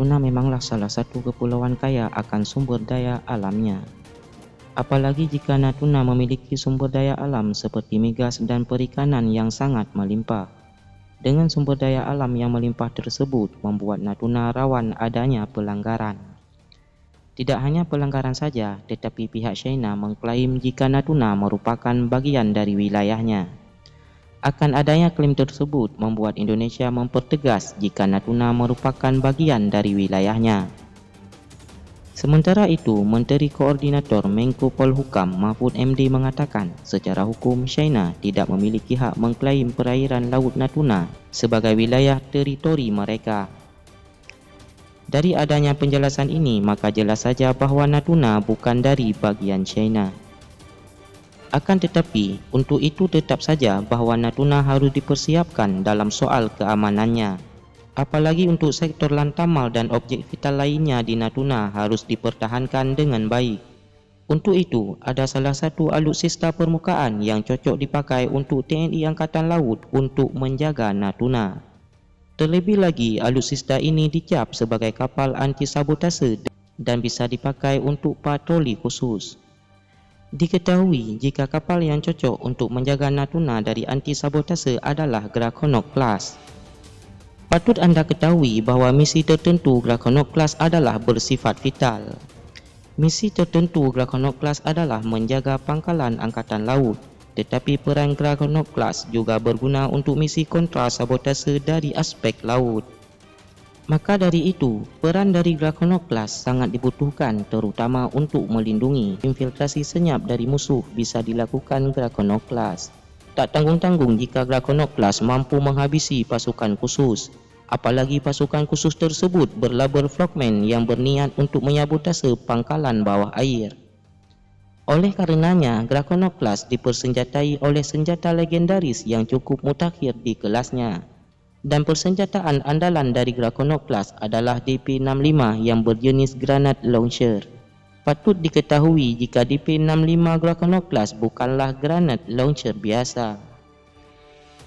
Natuna memanglah salah satu kepulauan kaya akan sumber daya alamnya. Apalagi jika Natuna memiliki sumber daya alam seperti migas dan perikanan yang sangat melimpah. Dengan sumber daya alam yang melimpah tersebut membuat Natuna rawan adanya pelanggaran. Tidak hanya pelanggaran saja, tetapi pihak China mengklaim jika Natuna merupakan bagian dari wilayahnya. Akan adanya klaim tersebut membuat Indonesia mempertegas jika Natuna merupakan bagian dari wilayahnya. Sementara itu, Menteri Koordinator Menko Polhukam Mahfud MD mengatakan secara hukum China tidak memiliki hak mengklaim perairan Laut Natuna sebagai wilayah teritori mereka. Dari adanya penjelasan ini, maka jelas saja bahawa Natuna bukan dari bagian China. Akan tetapi, untuk itu tetap saja bahawa Natuna harus dipersiapkan dalam soal keamanannya. Apalagi untuk sektor lantamal dan objek vital lainnya di Natuna harus dipertahankan dengan baik. Untuk itu, ada salah satu alutsista permukaan yang cocok dipakai untuk TNI Angkatan Laut untuk menjaga Natuna. Terlebih lagi, alutsista ini dicap sebagai kapal anti-sabotase dan bisa dipakai untuk patroli khusus. Diketahui jika kapal yang cocok untuk menjaga Natuna dari anti-sabotase adalah Draconok Class. Patut anda ketahui bahawa misi tertentu Draconok Class adalah bersifat vital. Misi tertentu Draconok Class adalah menjaga pangkalan Angkatan Laut, tetapi peran Draconok Class juga berguna untuk misi kontra sabotase dari aspek laut. Maka dari itu, peran dari Draconok Class sangat dibutuhkan terutama untuk melindungi infiltrasi senyap dari musuh bisa dilakukan Draconok Class. Tak tanggung-tanggung jika Draconok Class mampu menghabisi pasukan khusus, apalagi pasukan khusus tersebut berlabel frogmen yang berniat untuk menyabotase pangkalan bawah air. Oleh karenanya, Draconok Class dipersenjatai oleh senjata legendaris yang cukup mutakhir di kelasnya. Dan persenjataan andalan dari Draconok Class adalah DP-65 yang berjenis granat launcher. Patut diketahui jika DP-65 Draconok Class bukanlah granat launcher biasa.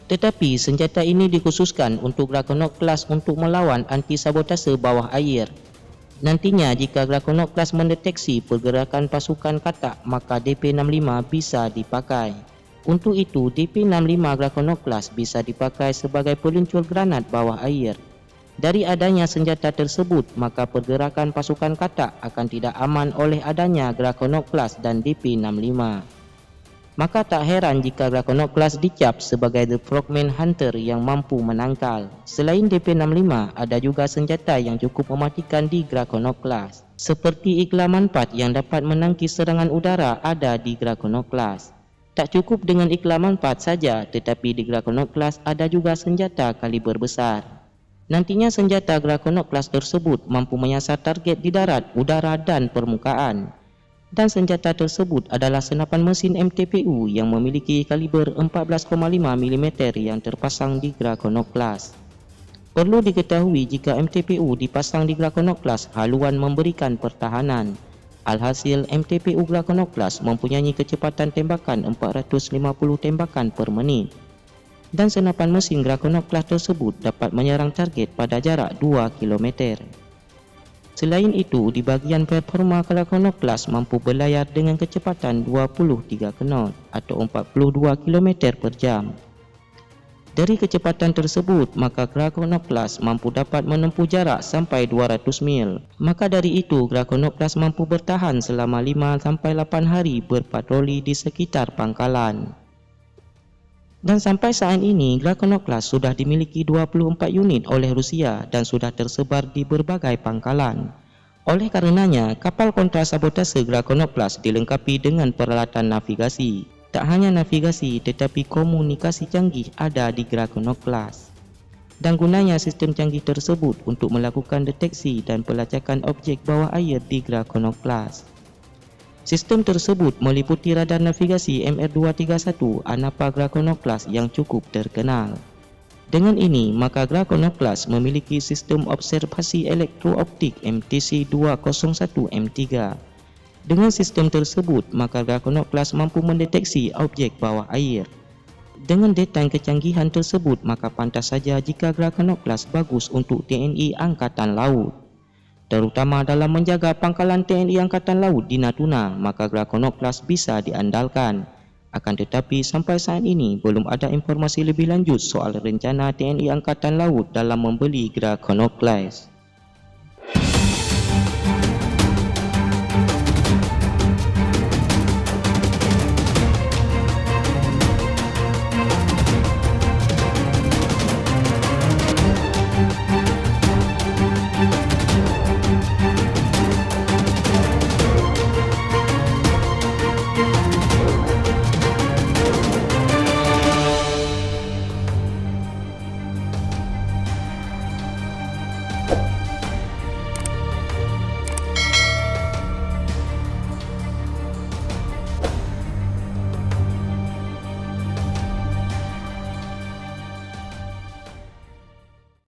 Tetapi senjata ini dikhususkan untuk Draconok Class untuk melawan anti-sabotase bawah air. Nantinya jika Draconok Class mendeteksi pergerakan pasukan katak, maka DP-65 bisa dipakai. Untuk itu, DP-65 Draconok Class bisa dipakai sebagai peluncur granat bawah air. Dari adanya senjata tersebut, maka pergerakan pasukan katak akan tidak aman oleh adanya Draconok Class dan DP-65. Maka tak heran jika Draconok Class dicap sebagai The Frogman Hunter yang mampu menangkal. Selain DP-65, ada juga senjata yang cukup mematikan di Draconok Class. Seperti Iklaman 4 yang dapat menangkis serangan udara ada di Draconok Class. Tak cukup dengan Iklaman 4 saja, tetapi di Draconok Class ada juga senjata kaliber besar. Nantinya senjata Draconok Class tersebut mampu menyasar target di darat, udara dan permukaan. Dan senjata tersebut adalah senapan mesin MTPU yang memiliki kaliber 14,5 mm yang terpasang di Draconok Class. Perlu diketahui jika MTPU dipasang di Draconok Class, haluan memberikan pertahanan. Alhasil, MTPU Draconok Class mempunyai kecepatan tembakan 450 tembakan per menit. Dan senapan mesin Draconok Class tersebut dapat menyerang target pada jarak 2 km. Selain itu, di bahagian performa Draconok Class mampu berlayar dengan kecepatan 23 knot atau 42 km per jam. Dari kecepatan tersebut, maka Draconok Class mampu dapat menempuh jarak sampai 200 mil. Maka dari itu, Draconok Class mampu bertahan selama 5-8 hari berpatroli di sekitar pangkalan. Dan sampai saat ini, Draconok Class sudah dimiliki 24 unit oleh Rusia dan sudah tersebar di berbagai pangkalan. Oleh karenanya, kapal kontra sabotase Draconok Class dilengkapi dengan peralatan navigasi. Tak hanya navigasi, tetapi komunikasi canggih ada di Draconok Class. Dan gunanya sistem canggih tersebut untuk melakukan deteksi dan pelacakan objek bawah air di Draconok Class. Sistem tersebut meliputi radar navigasi MR231 Anapa Draconok Class yang cukup terkenal. Dengan ini, maka Draconok Class memiliki sistem observasi elektrooptik MTC201M3. Dengan sistem tersebut, maka Draconok Class mampu mendeteksi objek bawah air. Dengan detain kecanggihan tersebut, maka pantas saja jika Draconok Class bagus untuk TNI Angkatan Laut. terutama dalam menjaga pangkalan TNI Angkatan Laut di Natuna, maka Draconoclast bisa diandalkan. Akan tetapi sampai saat ini belum ada informasi lebih lanjut soal rencana TNI Angkatan Laut dalam membeli Draconoclast.